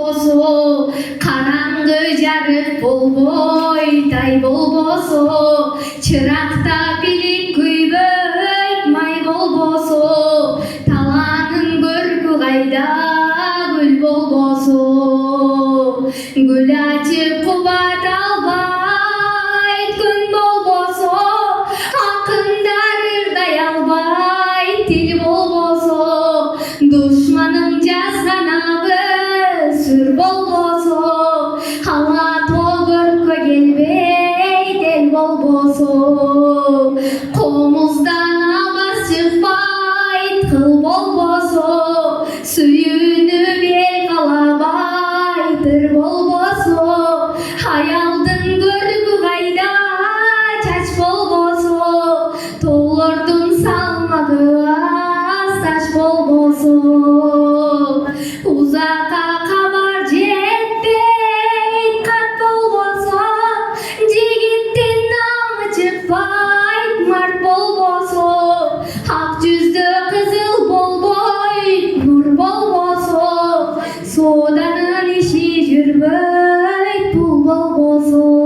болбосо, караңгы жарык болбойт, ай болбосо, чыракта билик күйбөйт, май болбосо, талаанын көркү кайда, гүл болбосо, гүл ачып кубат албайт, күн болбосо, акындар ырдай албайт, тил болбосо, душманым жазганабы сүр болбосо, Ала-Тоо көрккө келбейт, эл болбосо, комуздан абас чыкпайт, кыл болбосо, сүйүнүп эл каалабайт, ыр болбосо, аялдын көркү кайда, чач болбосо, тоолордун салмагы аз, таш болбосо, узакка кабар жетпейт, кат болбосо, жигиттин намы чыкпайт, март болбосо, ак жүздө кызыл болбойт, нур болбосо, сооданын иши жүрбөйт, пул болбосо.